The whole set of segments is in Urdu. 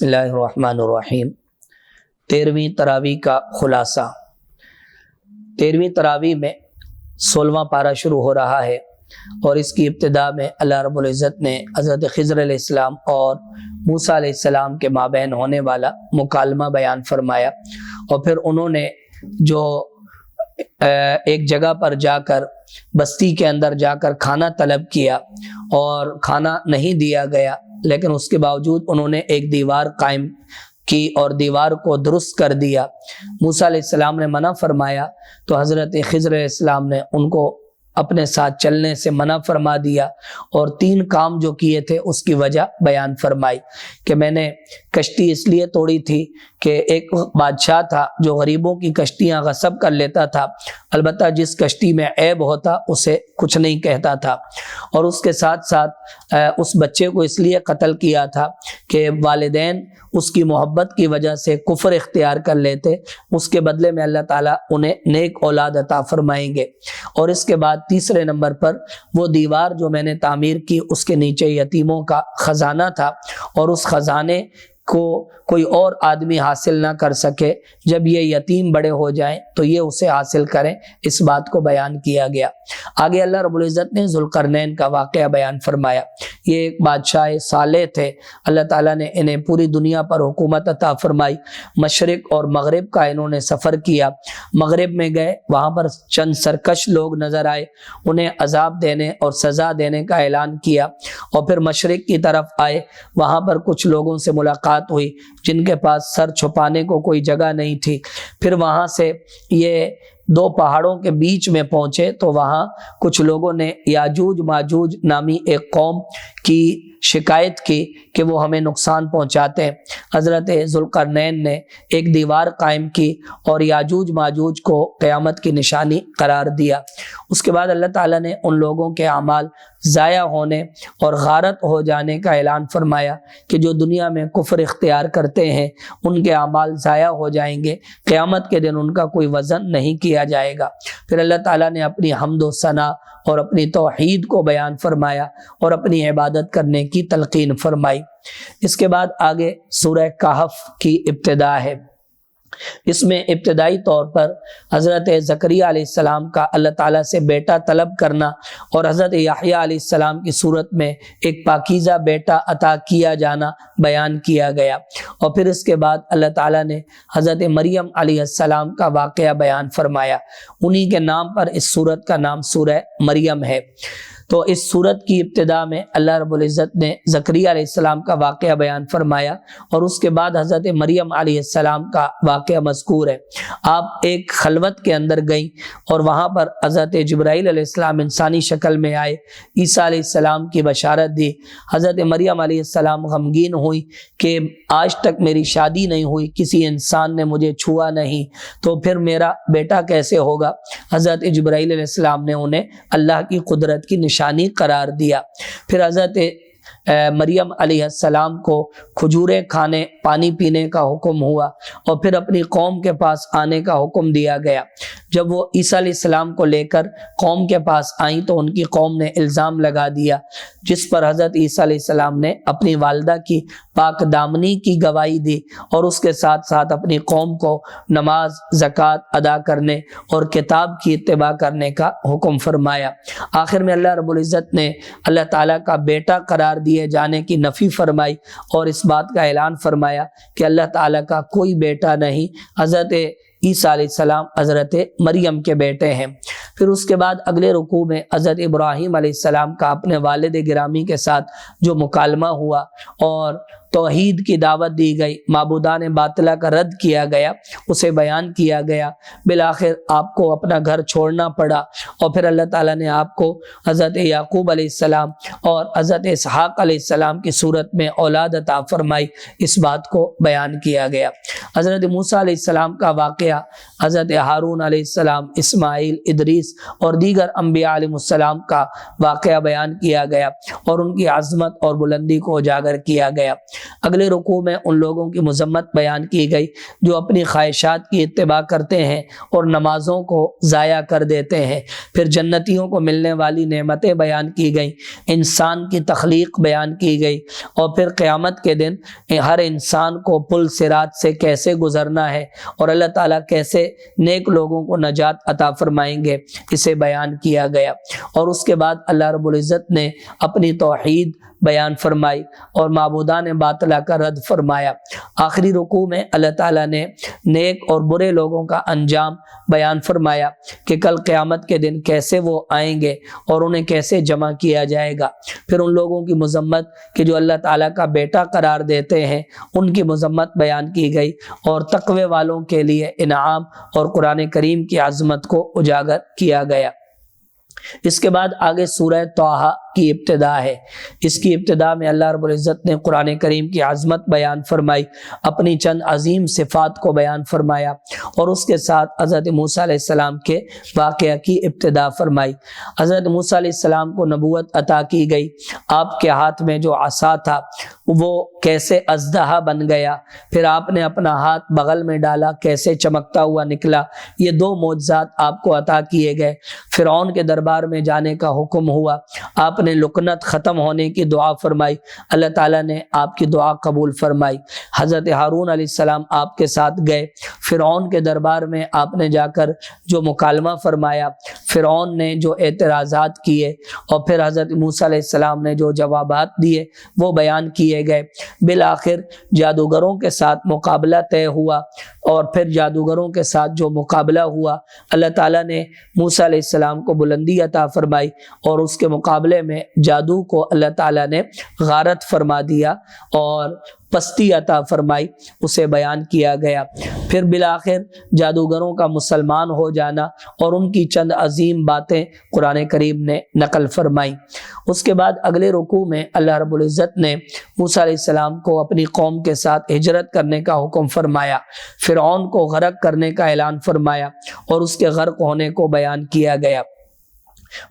بسم اللہ الرحمن الرحیم۔ 13ویں تراویح کا خلاصہ۔ 13ویں تراویح میں 16واں پارہ شروع ہو رہا ہے اور اس کی ابتدا میں اللہ رب العزت نے حضرت خضر علیہ السلام اور موسیٰ علیہ السلام کے مابین ہونے والا مکالمہ بیان فرمایا، اور پھر انہوں نے جو ایک جگہ پر جا کر بستی کے اندر جا کر کھانا طلب کیا اور کھانا نہیں دیا گیا، لیکن اس کے باوجود انہوں نے ایک دیوار قائم کی اور دیوار کو درست کر دیا۔ موسیٰ علیہ السلام نے منع فرمایا تو حضرت خضر علیہ السلام نے ان کو اپنے ساتھ چلنے سے منع فرما دیا، اور 3 کام جو کیے تھے اس کی وجہ بیان فرمائی کہ میں نے کشتی اس لیے توڑی تھی کہ ایک بادشاہ تھا جو غریبوں کی کشتیاں غصب کر لیتا تھا، البتہ جس کشتی میں عیب ہوتا اسے کچھ نہیں کہتا تھا، اور اس کے ساتھ ساتھ اس بچے کو اس لیے قتل کیا تھا کہ والدین اس کی محبت کی وجہ سے کفر اختیار کر لیتے، اس کے بدلے میں اللہ تعالیٰ انہیں نیک اولاد عطا فرمائیں گے۔ اور اس کے بعد تیسرے نمبر پر وہ دیوار جو میں نے تعمیر کی اس کے نیچے یتیموں کا خزانہ تھا، اور اس خزانے کو کوئی اور آدمی حاصل نہ کر سکے، جب یہ یتیم بڑے ہو جائیں تو یہ اسے حاصل کریں، اس بات کو بیان کیا گیا۔ آگے اللہ رب العزت نے ذوالقرنین کا واقعہ بیان فرمایا۔ یہ ایک بادشاہ صالح تھے، اللہ تعالیٰ نے انہیں پوری دنیا پر حکومت عطا فرمائی، مشرق اور مغرب کا انہوں نے سفر کیا۔ مغرب میں گئے، وہاں پر چند سرکش لوگ نظر آئے، انہیں عذاب دینے اور سزا دینے کا اعلان کیا، اور پھر مشرق کی طرف آئے، وہاں پر کچھ لوگوں سے ملاقات ہوئی جن کے پاس سر چھپانے کو کوئی جگہ نہیں تھی۔ پھر وہاں سے یہ 2 پہاڑوں کے بیچ میں پہنچے تو وہاں کچھ لوگوں نے یاجوج ماجوج نامی ایک قوم کی شکایت کی کہ وہ ہمیں نقصان پہنچاتے ہیں۔ حضرت ذوالقرنین نے ایک دیوار قائم کی اور یاجوج ماجوج کو قیامت کی نشانی قرار دیا۔ اس کے بعد اللہ تعالیٰ نے ان لوگوں کے اعمال ضائع ہونے اور غارت ہو جانے کا اعلان فرمایا کہ جو دنیا میں کفر اختیار کرتے ہیں ان کے اعمال ضائع ہو جائیں گے، قیامت کے دن ان کا کوئی وزن نہیں کیا جائے گا۔ پھر اللہ تعالیٰ نے اپنی حمد و ثنا اور اپنی توحید کو بیان فرمایا اور اپنی عبادت کرنے کی تلقین فرمائی۔ اس کے بعد آگے سورہ کہف کی ابتدا ہے۔ اس میں ابتدائی طور پر حضرت زکریا علیہ السلام کا اللہ تعالیٰ سے بیٹا طلب کرنا اور حضرت یحییٰ علیہ السلام کی صورت میں ایک پاکیزہ بیٹا عطا کیا جانا بیان کیا گیا، اور پھر اس کے بعد اللہ تعالیٰ نے حضرت مریم علیہ السلام کا واقعہ بیان فرمایا۔ انہی کے نام پر اس صورت کا نام سورہ مریم ہے۔ تو اس صورت کی ابتدا میں اللہ رب العزت نے زکریا علیہ السلام کا واقعہ بیان فرمایا، اور اس کے بعد حضرت مریم علیہ السلام کا واقعہ مذکور ہے۔ آپ ایک خلوت کے اندر گئیں اور وہاں پر حضرت جبرائیل علیہ السلام انسانی شکل میں آئے، عیسیٰ علیہ السلام کی بشارت دی۔ حضرت مریم علیہ السلام غمگین ہوئی کہ آج تک میری شادی نہیں ہوئی، کسی انسان نے مجھے چھوا نہیں، تو پھر میرا بیٹا کیسے ہوگا؟ حضرت جبرائیل علیہ السلام نے انہیں اللہ کی قدرت کی نشانی قرار دیا۔ پھر حضرت مریم علیہ السلام کو کھجوریں کھانے، پانی پینے کا حکم ہوا، اور پھر اپنی قوم کے پاس آنے کا حکم دیا گیا۔ جب وہ عیسیٰ علیہ السلام کو لے کر قوم کے پاس آئیں تو ان کی قوم نے الزام لگا دیا، جس پر حضرت عیسیٰ علیہ السلام نے اپنی والدہ کی پاک دامنی کی گواہی دی، اور اس کے ساتھ ساتھ اپنی قوم کو نماز، زکوٰۃ ادا کرنے اور کتاب کی اتباع کرنے کا حکم فرمایا۔ آخر میں اللہ رب العزت نے اللہ تعالیٰ کا بیٹا قرار دیے جانے کی نفی فرمائی، اور اس بات کا اعلان فرمایا کہ اللہ تعالیٰ کا کوئی بیٹا نہیں، حضرت عیسیٰ علیہ السلام حضرت مریم کے بیٹے ہیں۔ پھر اس کے بعد اگلے رکوع میں حضرت ابراہیم علیہ السلام کا اپنے والد گرامی کے ساتھ جو مکالمہ ہوا اور توحید کی دعوت دی گئی، معبودان باطلہ کا رد کیا گیا، اسے بیان کیا گیا۔ بالآخر آپ کو اپنا گھر چھوڑنا پڑا، اور پھر اللہ تعالیٰ نے آپ کو حضرت یعقوب علیہ السلام اور حضرت اسحاق علیہ السلام کی صورت میں اولاد عطا فرمائی، اس بات کو بیان کیا گیا۔ حضرت موسیٰ علیہ السلام کا واقعہ، حضرت ہارون علیہ السلام، اسماعیل، ادریس اور دیگر انبیاء علیہ السلام کا واقعہ بیان کیا گیا، اور ان کی عظمت اور بلندی کو اجاگر کیا گیا۔ اگلے رکوع میں ان لوگوں کی مذمت بیان کی گئی جو اپنی خواہشات کی اتباع کرتے ہیں اور نمازوں کو ضائع کر دیتے ہیں۔ پھر جنتیوں کو ملنے والی نعمتیں بیان کی گئیں، انسان کی تخلیق بیان کی گئی، اور پھر قیامت کے دن ہر انسان کو پل صراط سے کیسے گزرنا ہے اور اللہ تعالیٰ کیسے نیک لوگوں کو نجات عطا فرمائیں گے، اسے بیان کیا گیا۔ اور اس کے بعد اللہ رب العزت نے اپنی توحید بیان فرمائی اور معبودان باطلہ کا رد فرمایا۔ آخری رکوع میں اللہ تعالیٰ نے نیک اور برے لوگوں کا انجام بیان فرمایا کہ کل قیامت کے دن کیسے وہ آئیں گے اور انہیں کیسے جمع کیا جائے گا۔ پھر ان لوگوں کی مذمت کہ جو اللہ تعالیٰ کا بیٹا قرار دیتے ہیں، ان کی مذمت بیان کی گئی، اور تقوی والوں کے لیے انعام اور قرآن کریم کی عظمت کو اجاگر کیا گیا۔ اس کے بعد آگے سورہ طٰہٰ کی ابتدا ہے۔ اس کی ابتدا میں اللہ رب العزت نے قرآن کریم کی عظمت بیان فرمائی، اپنی چند عظیم صفات کو بیان فرمایا، اور اس کے ساتھ حضرت موسیٰ علیہ السلام کے واقعہ کی ابتدا فرمائی۔ حضرت موسیٰ علیہ السلام کو نبوت عطا کی گئی، آپ کے ہاتھ میں جو عصا تھا وہ کیسے اژدہا بن گیا، پھر آپ نے اپنا ہاتھ بغل میں ڈالا، کیسے چمکتا ہوا نکلا۔ یہ دو معجزات آپ کو عطا کیے گئے۔ فرعون کے دربار میں جانے کا حکم ہوا، آپ نے لکنت ختم ہونے کی دعا فرمائی، اللہ تعالیٰ نے آپ کی دعا قبول فرمائی۔ حضرت ہارون علیہ السلام آپ کے ساتھ گئے، فرعون کے دربار میں آپ نے جا کر جو مکالمہ فرمایا، فرعون نے جو اعتراضات کیے اور پھر حضرت موسیٰ علیہ السلام نے جو جوابات دیے وہ بیان کیے گئے۔ بالآخر جادوگروں کے ساتھ مقابلہ طے ہوا، اور پھر جادوگروں کے ساتھ جو مقابلہ ہوا، اللہ تعالیٰ نے موسیٰ علیہ السلام کو بلندی عطا فرمائی، اور اس کے مقابلے میں جادو کو اللہ تعالیٰ نے غارت فرما دیا اور پستی عطا فرمائی، اسے بیان کیا گیا۔ پھر بالآخر جادوگروں کا مسلمان ہو جانا اور ان کی چند عظیم باتیں قرآن کریم نے نقل فرمائی۔ اس کے بعد اگلے رکوع میں اللہ رب العزت نے موسیٰ علیہ السلام کو اپنی قوم کے ساتھ ہجرت کرنے کا حکم فرمایا، فرعون کو غرق کرنے کا اعلان فرمایا اور اس کے غرق ہونے کو بیان کیا گیا۔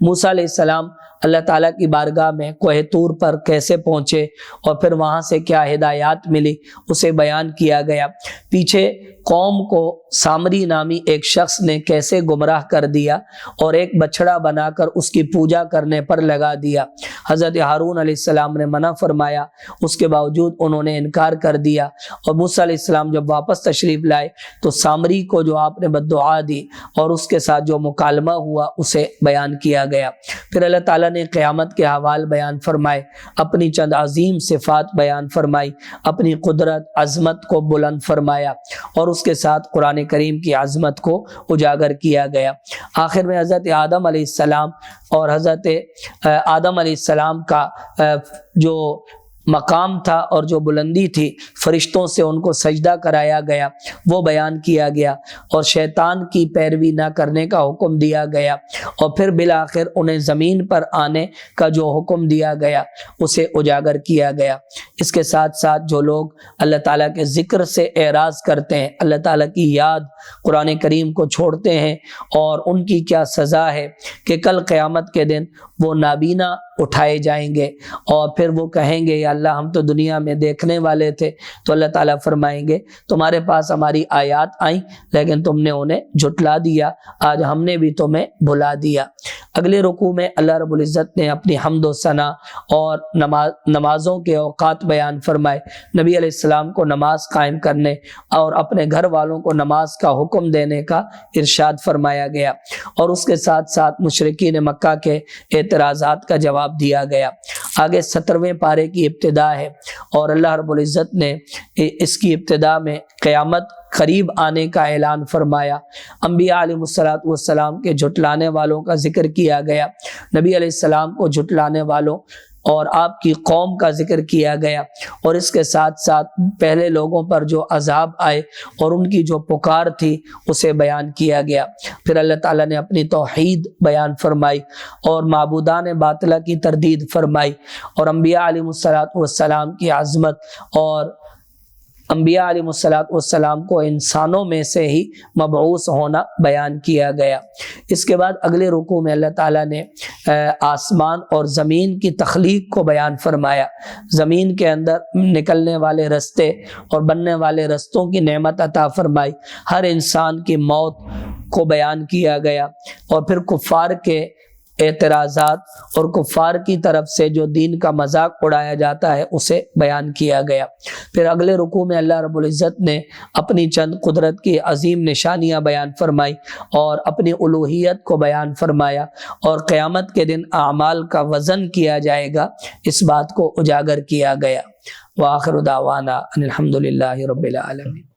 موسیٰ علیہ السلام اللہ تعالیٰ کی بارگاہ میں کوہ طور پر کیسے پہنچے اور پھر وہاں سے کیا ہدایات ملی، اسے بیان کیا گیا۔ پیچھے قوم کو سامری نامی ایک شخص نے کیسے گمراہ کر دیا اور ایک بچڑا بنا کر اس کی پوجا کرنے پر لگا دیا۔ حضرت ہارون علیہ السلام نے منع فرمایا، اس کے باوجود انہوں نے انکار کر دیا، اور موسیٰ علیہ السلام جب واپس تشریف لائے تو سامری کو جو آپ نے بددعا دی اور اس کے ساتھ جو مکالمہ ہوا اسے بیان کیا گیا۔ پھر اللہ تعالیٰ نے قیامت کے احوال بیان فرمائے، اپنی چند عظیم صفات بیان فرمائی، اپنی قدرت عظمت کو بلند فرمایا، اور اس کے ساتھ قرآن کریم کی عظمت کو اجاگر کیا گیا۔ آخر میں حضرت آدم علیہ السلام اور حضرت آدم علیہ السلام کا جو مقام تھا اور جو بلندی تھی، فرشتوں سے ان کو سجدہ کرایا گیا، وہ بیان کیا گیا، اور شیطان کی پیروی نہ کرنے کا حکم دیا گیا، اور پھر بالآخر انہیں زمین پر آنے کا جو حکم دیا گیا اسے اجاگر کیا گیا۔ اس کے ساتھ ساتھ جو لوگ اللہ تعالیٰ کے ذکر سے اعراض کرتے ہیں، اللہ تعالیٰ کی یاد قرآن کریم کو چھوڑتے ہیں، اور ان کی کیا سزا ہے کہ کل قیامت کے دن وہ نابینا اٹھائے جائیں گے، اور پھر وہ کہیں گے یا اللہ ہم تو دنیا میں دیکھنے والے تھے، تو اللہ تعالیٰ فرمائیں گے تمہارے پاس ہماری آیات آئیں لیکن تم نے انہیں جھٹلا دیا، آج ہم نے بھی تمہیں بھلا دیا۔ اگلے رکوع میں اللہ رب العزت نے اپنی حمد و ثنا اور نمازوں کے اوقات بیان فرمائے، نبی علیہ السلام کو نماز قائم کرنے اور اپنے گھر والوں کو نماز کا حکم دینے کا ارشاد فرمایا گیا، اور اس کے ساتھ ساتھ مشرکین مکہ کے اعتراضات کا جواب دیا گیا۔ آگے 17ویں پارے کی ابتدا ہے، اور اللہ رب العزت نے اس کی ابتدا میں قیامت قریب آنے کا اعلان فرمایا، انبیاء علیہ السلام کے جھٹلانے والوں کا ذکر کیا گیا، نبی علیہ السلام کو جھٹلانے والوں اور آپ کی قوم کا ذکر کیا گیا، اور اس کے ساتھ ساتھ پہلے لوگوں پر جو عذاب آئے اور ان کی جو پکار تھی اسے بیان کیا گیا۔ پھر اللہ تعالیٰ نے اپنی توحید بیان فرمائی اور معبودان باطلہ کی تردید فرمائی، اور انبیاء علیہ السلام کی عظمت اور انبیاء علیہ السلام کو انسانوں میں سے ہی مبعوث ہونا بیان کیا گیا۔ اس کے بعد اگلے رکوع میں اللہ تعالیٰ نے آسمان اور زمین کی تخلیق کو بیان فرمایا، زمین کے اندر نکلنے والے رستے اور بننے والے رستوں کی نعمت عطا فرمائی، ہر انسان کی موت کو بیان کیا گیا، اور پھر کفار کے اعتراضات اور کفار کی طرف سے جو دین کا مذاق اڑایا جاتا ہے اسے بیان کیا گیا۔ پھر اگلے رکوع میں اللہ رب العزت نے اپنی چند قدرت کی عظیم نشانیاں بیان فرمائی اور اپنی الوہیت کو بیان فرمایا، اور قیامت کے دن اعمال کا وزن کیا جائے گا، اس بات کو اجاگر کیا گیا۔ وآخر دعوانا ان الحمد للہ رب العالمین۔